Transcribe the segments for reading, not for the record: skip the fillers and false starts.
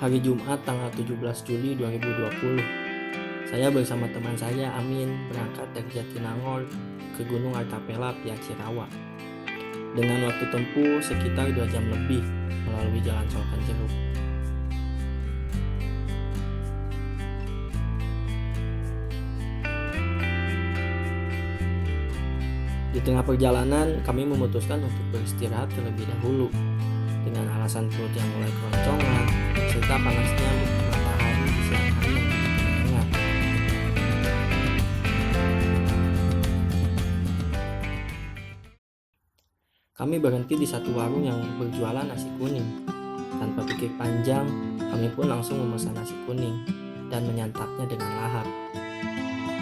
Hari Jumat tanggal 17 Juli 2020, saya bersama teman saya Amin berangkat dari Jatinangor ke Gunung Artapela via Cirawa dengan waktu tempuh sekitar 2 jam lebih melalui jalan Colokan Jeruk. Di tengah perjalanan, kami memutuskan untuk beristirahat terlebih dahulu dengan alasan perut yang mulai keroncongan serta panasnya matahari di siang hari yang begitu hangat. Kami berhenti di satu warung yang berjualan nasi kuning. Tanpa pikir panjang, kami pun langsung memesan nasi kuning dan menyantapnya dengan lahap.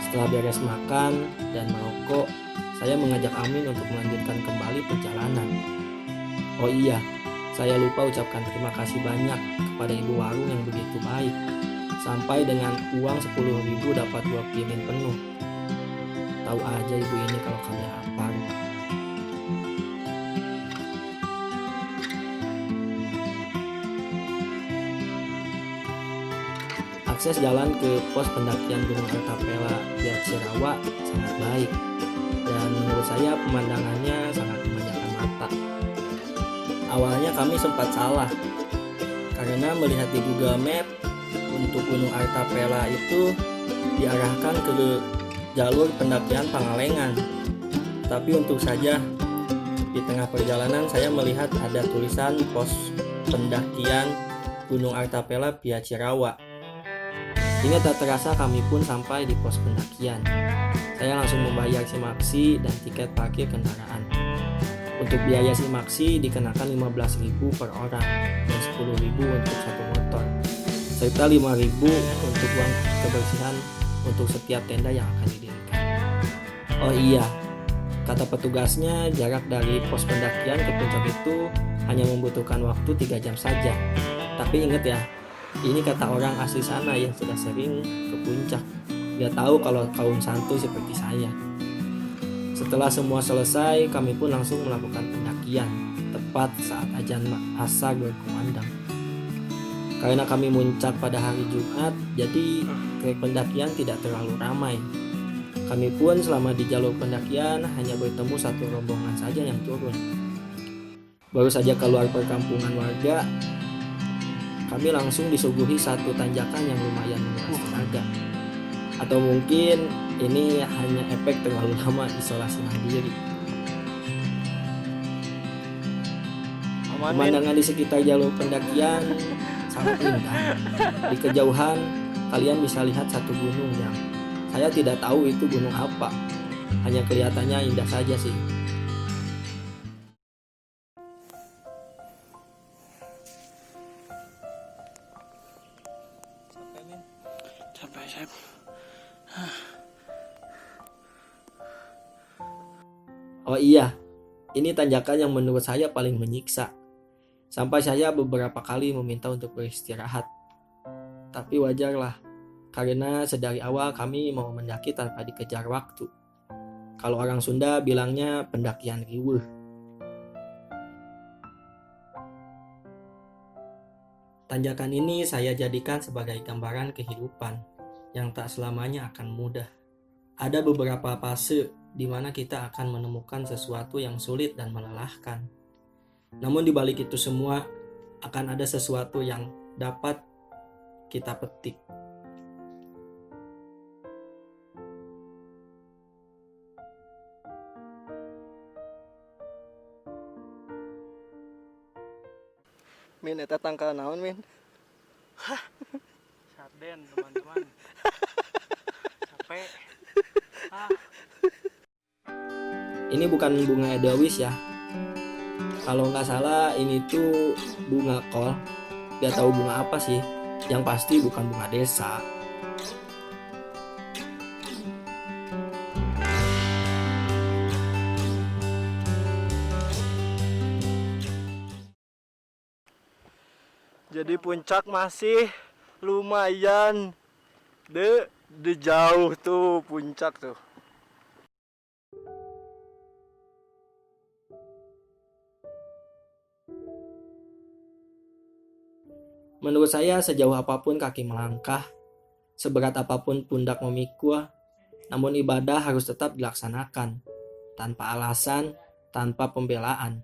Setelah beres makan dan merokok, saya mengajak Amin untuk melanjutkan kembali perjalanan. Oh iya, saya lupa ucapkan terima kasih banyak kepada ibu warung yang begitu baik. Sampai dengan uang 10.000 dapat 2 piring penuh. Tahu aja ibu ini kalau kami lapar. Akses jalan ke pos pendakian Gunung Artapela via Cirawa sangat baik. Dan menurut saya pemandangannya sangat memanjakan mata. Awalnya kami sempat salah karena melihat di Google Map untuk Gunung Artapela itu diarahkan ke jalur pendakian Pangalengan. Tapi untuk saja di tengah perjalanan saya melihat ada tulisan pos pendakian Gunung Artapela via Cirawa. Hingga tak terasa kami pun sampai di pos pendakian. Saya langsung membayar simaksi dan tiket parkir kendaraan. Untuk biaya simaksi dikenakan 15.000 per orang dan 10.000 untuk satu motor, serta 5.000 untuk uang kebersihan untuk setiap tenda yang akan didirikan. Oh iya, kata petugasnya jarak dari pos pendakian ke puncak itu hanya membutuhkan waktu 3 jam saja. Tapi ingat ya, ini kata orang asli sana yang sudah sering ke puncak. Dia tahu kalau kaum santuy seperti saya. Setelah semua selesai, kami pun langsung melakukan pendakian tepat saat azan asar berkumandang. Karena kami muncak pada hari Jumat, jadi trek pendakian tidak terlalu ramai. Kami pun selama di jalur pendakian hanya bertemu satu rombongan saja yang turun. Baru saja keluar perkampungan warga, kami langsung disuguhi satu tanjakan yang lumayan menguras tenaga. Atau mungkin ini hanya efek terlalu lama isolasi mandiri. Pemandangan di sekitar jalur pendakian sangat indah. Di kejauhan kalian bisa lihat satu gunung yang saya tidak tahu itu gunung apa. Hanya kelihatannya indah saja sih. Capek, Sep. Oh iya, ini tanjakan yang menurut saya paling menyiksa. Sampai saya beberapa kali meminta untuk beristirahat. Tapi wajarlah, karena sedari awal kami mau mendaki tanpa dikejar waktu. Kalau orang Sunda bilangnya pendakian riweuh. Tanjakan ini saya jadikan sebagai gambaran kehidupan yang tak selamanya akan mudah. Ada beberapa fase di mana kita akan menemukan sesuatu yang sulit dan melelahkan. Namun di balik itu semua akan ada sesuatu yang dapat kita petik. Min, eta tangkal naon, Min? Sarden teman-teman. Capek. Ini bukan bunga edelweiss ya. Kalau nggak salah ini tuh bunga kol. Gak tahu bunga apa sih. Yang pasti bukan bunga desa. Jadi puncak masih lumayan de jauh tuh puncak tuh. Menurut saya sejauh apapun kaki melangkah, seberat apapun pundak memikul, namun ibadah harus tetap dilaksanakan, tanpa alasan, tanpa pembelaan.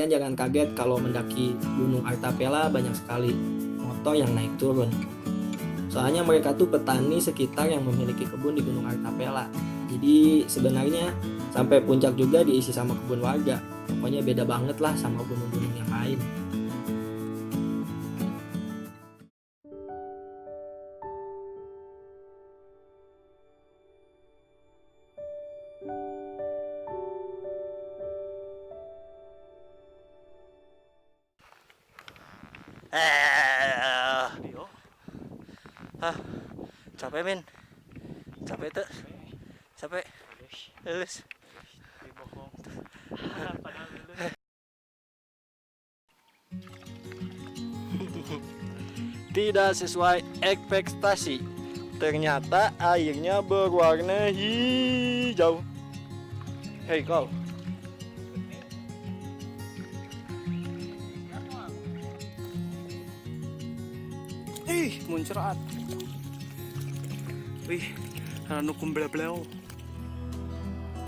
Kalian jangan kaget kalau mendaki Gunung Artapela banyak sekali motor yang naik turun. Soalnya mereka tuh petani sekitar yang memiliki kebun di Gunung Artapela. Jadi sebenarnya sampai puncak juga diisi sama kebun warga. Pokoknya beda banget lah sama gunung-gunung yang lain. Dio. Capek min. Capek tuh. Capek. Lulus. Di bokong. Padahal lulus. Tidak sesuai ekspektasi. Ternyata airnya berwarna hijau. Hei kau. Ih, muncrat. Wih, anu kumbel-beleu.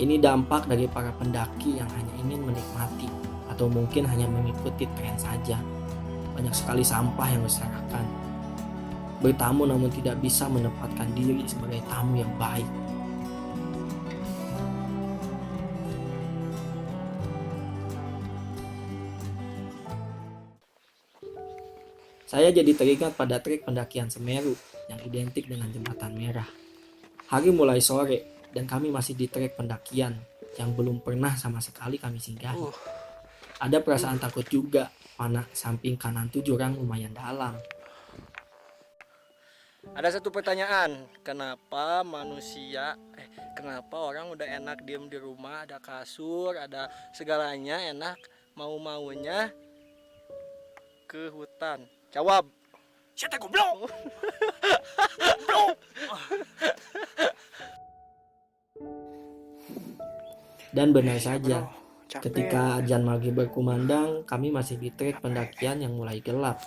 Ini dampak dari para pendaki yang hanya ingin menikmati atau mungkin hanya mengikuti tren saja. Banyak sekali sampah yang berserakan. Bertamu namun tidak bisa menempatkan diri sebagai tamu yang baik. Saya jadi teringat pada trik pendakian Semeru yang identik dengan jembatan merah. Hari mulai sore dan kami masih di trek pendakian yang belum pernah sama sekali kami singgahi. Ada perasaan takut juga, mana samping kanan tuh jurang lumayan dalam. Ada satu pertanyaan, kenapa orang udah enak diem di rumah, ada kasur, ada segalanya enak, mau-maunya ke hutan? Jawab. Siapa goblok? Dan benar saja, ketika azan maghrib berkumandang, kami masih di trek pendakian yang mulai gelap.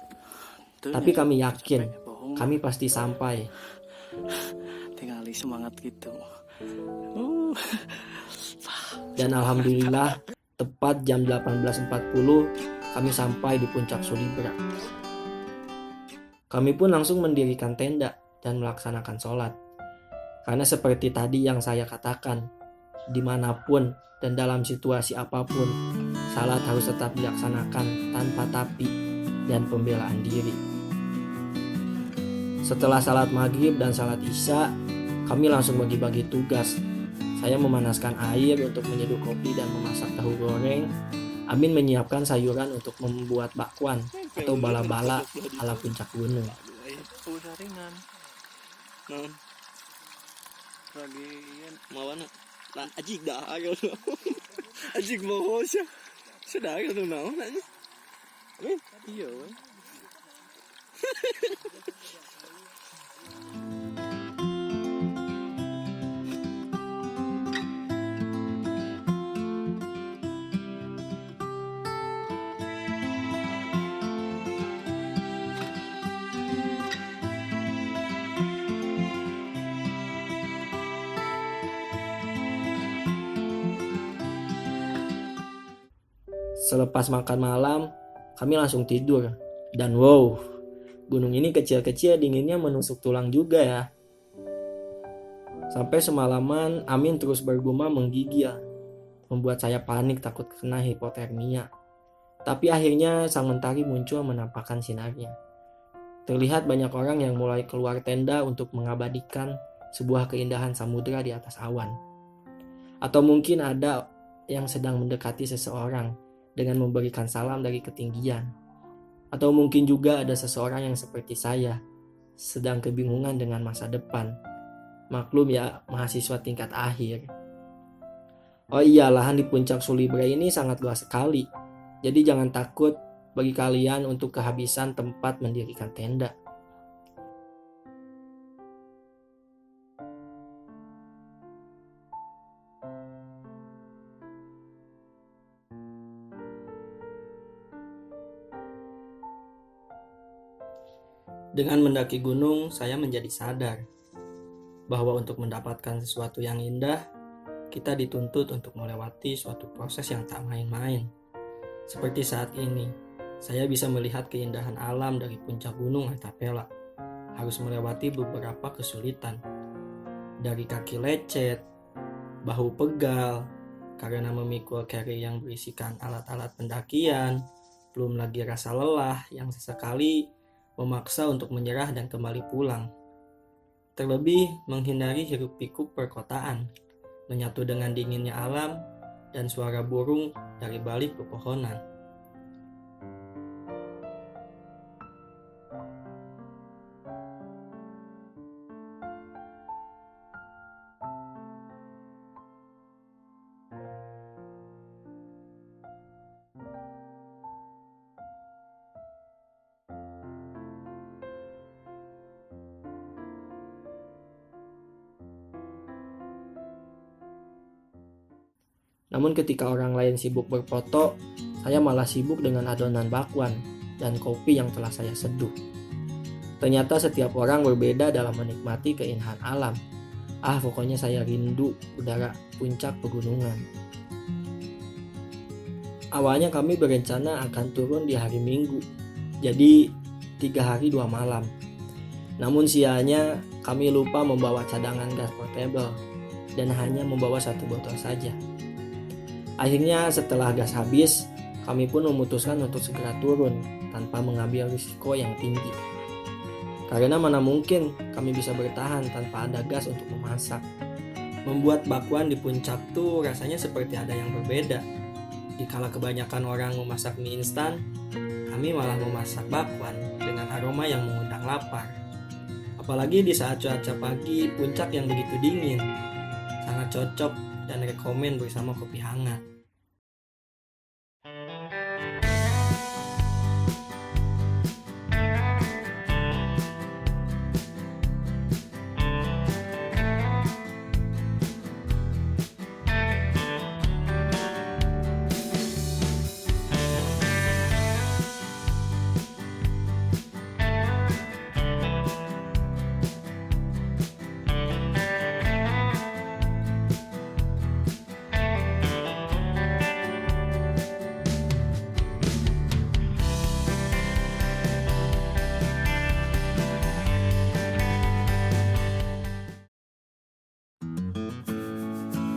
Tapi kami yakin, kami pasti sampai. Tinggal semangat gitu. Dan alhamdulillah, tepat jam 18.40, kami sampai di puncak Sulibra. Kami pun langsung mendirikan tenda dan melaksanakan sholat. Karena seperti tadi yang saya katakan, dimanapun dan dalam situasi apapun, salat harus tetap dilaksanakan tanpa tapi dan pembelaan diri. Setelah salat maghrib dan salat isya, kami langsung bagi-bagi tugas. Saya memanaskan air untuk menyeduh kopi dan memasak tahu goreng. Amin menyiapkan sayuran untuk membuat bakwan atau bala-bala ala puncak gunung. Udah ringan. Non, Lagi mau na? Lah ajig dah ayo. Ajig mau siya. Sudah ayo tuh naon aja. Amin. iya. Selepas makan malam, kami langsung tidur. Dan wow, gunung ini kecil-kecil dinginnya menusuk tulang juga ya. Sampai semalaman Amin terus bergumam menggigil, membuat saya panik takut kena hipotermia. Tapi akhirnya sang mentari muncul menampakkan sinarnya. Terlihat banyak orang yang mulai keluar tenda untuk mengabadikan sebuah keindahan samudera di atas awan. Atau mungkin ada yang sedang mendekati seseorang dengan memberikan salam dari ketinggian. Atau mungkin juga ada seseorang yang seperti saya, sedang kebingungan dengan masa depan. Maklum ya, mahasiswa tingkat akhir. Oh iya, lahan di puncak Sulibra ini sangat luas sekali. Jadi jangan takut bagi kalian untuk kehabisan tempat mendirikan tenda. Dengan mendaki gunung, saya menjadi sadar bahwa untuk mendapatkan sesuatu yang indah, kita dituntut untuk melewati suatu proses yang tak main-main. Seperti saat ini, saya bisa melihat keindahan alam dari puncak gunung Artapela. Harus melewati beberapa kesulitan. Dari kaki lecet, bahu pegal, karena memikul carry yang berisikan alat-alat pendakian, belum lagi rasa lelah yang sesekali memaksa untuk menyerah dan kembali pulang. Terlebih menghindari hiruk-pikuk perkotaan, menyatu dengan dinginnya alam dan suara burung dari balik pepohonan. Namun ketika orang lain sibuk berfoto, saya malah sibuk dengan adonan bakwan dan kopi yang telah saya seduh. Ternyata setiap orang berbeda dalam menikmati keindahan alam. Pokoknya saya rindu udara puncak pegunungan. Awalnya kami berencana akan turun di hari Minggu, jadi 3 hari 2 malam. Namun sialnya kami lupa membawa cadangan gas portable dan hanya membawa 1 botol saja. Akhirnya setelah gas habis, kami pun memutuskan untuk segera turun tanpa mengambil risiko yang tinggi. Karena mana mungkin kami bisa bertahan tanpa ada gas untuk memasak. Membuat bakwan di puncak tuh rasanya seperti ada yang berbeda. Dikala kebanyakan orang memasak mie instan, kami malah memasak bakwan dengan aroma yang mengundang lapar. Apalagi di saat cuaca pagi puncak yang begitu dingin. Sangat cocok dan rekomen bersama kopi hangat.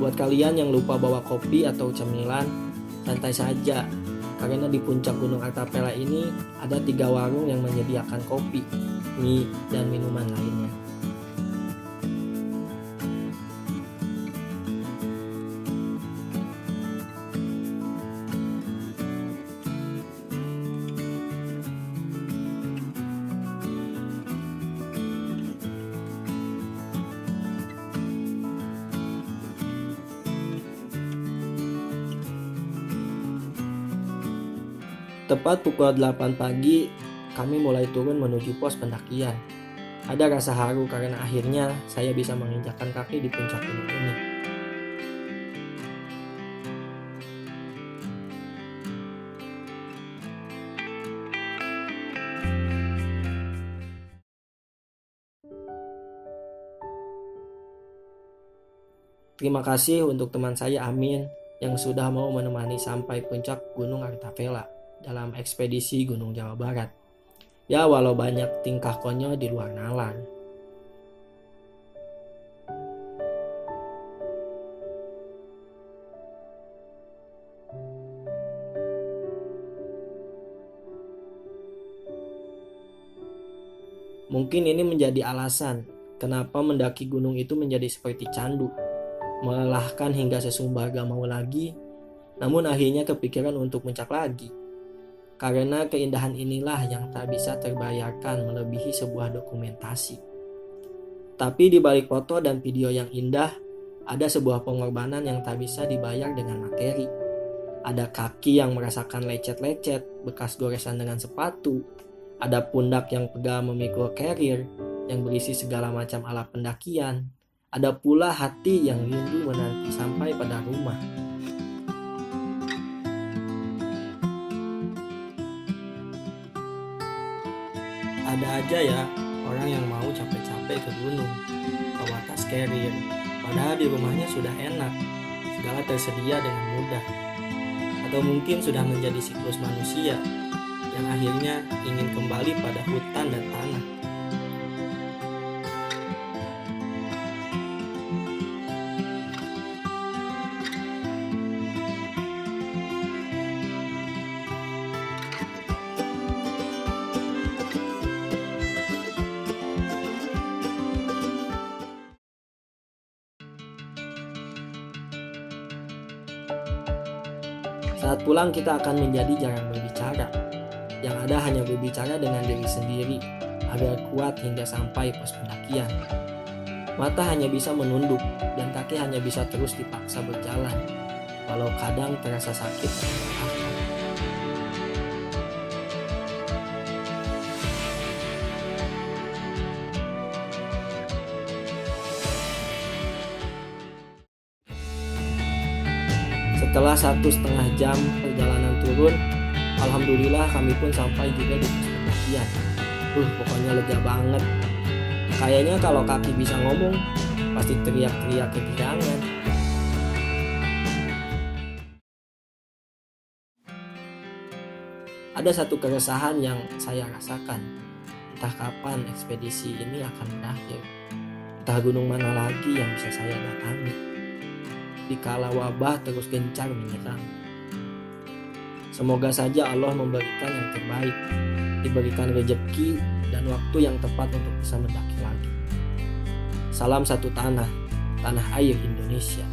Buat kalian yang lupa bawa kopi atau cemilan, santai saja. Karena di puncak Gunung Artapela ini ada 3 warung yang menyediakan kopi, mie, dan minuman lainnya. Tepat pukul 8 pagi, kami mulai turun menuju pos pendakian. Ada rasa haru karena akhirnya saya bisa menginjakkan kaki di puncak gunung ini. Terima kasih untuk teman saya Amin yang sudah mau menemani sampai puncak Gunung Artapela dalam ekspedisi Gunung Jawa Barat. Ya walau banyak tingkah konyol di luar nalar. Mungkin ini menjadi alasan kenapa mendaki gunung itu menjadi seperti candu. Melelahkan hingga sesumbar gak mau lagi, namun akhirnya kepikiran untuk puncak lagi. Karena keindahan inilah yang tak bisa terbayarkan melebihi sebuah dokumentasi. Tapi di balik foto dan video yang indah, ada sebuah pengorbanan yang tak bisa dibayar dengan materi. Ada kaki yang merasakan lecet-lecet, bekas goresan dengan sepatu. Ada pundak yang pegal memikul carrier yang berisi segala macam alat pendakian. Ada pula hati yang rindu menanti sampai pada rumah. Ada aja ya orang yang mau capek-capek ke gunung, bawa tas carrier, padahal di rumahnya sudah enak, segala tersedia dengan mudah. Atau mungkin sudah menjadi siklus manusia yang akhirnya ingin kembali pada hutan dan tanah. Saat pulang kita akan menjadi jarang berbicara. Yang ada hanya berbicara dengan diri sendiri agar kuat hingga sampai pos pendakian. Mata hanya bisa menunduk dan kaki hanya bisa terus dipaksa berjalan, walau kadang terasa sakit. Setelah 1,5 jam perjalanan turun, alhamdulillah kami pun sampai juga di pos pendakian. Pokoknya lega banget. Kayaknya kalau kaki bisa ngomong, pasti teriak-teriak kegirangan. Ada satu keresahan yang saya rasakan. Entah kapan ekspedisi ini akan berakhir. Entah gunung mana lagi yang bisa saya datangi dikala wabah terus gencar menyerang. Semoga saja Allah memberikan yang terbaik, diberikan rezeki dan waktu yang tepat untuk bisa mendaki lagi. Salam satu tanah, tanah air Indonesia.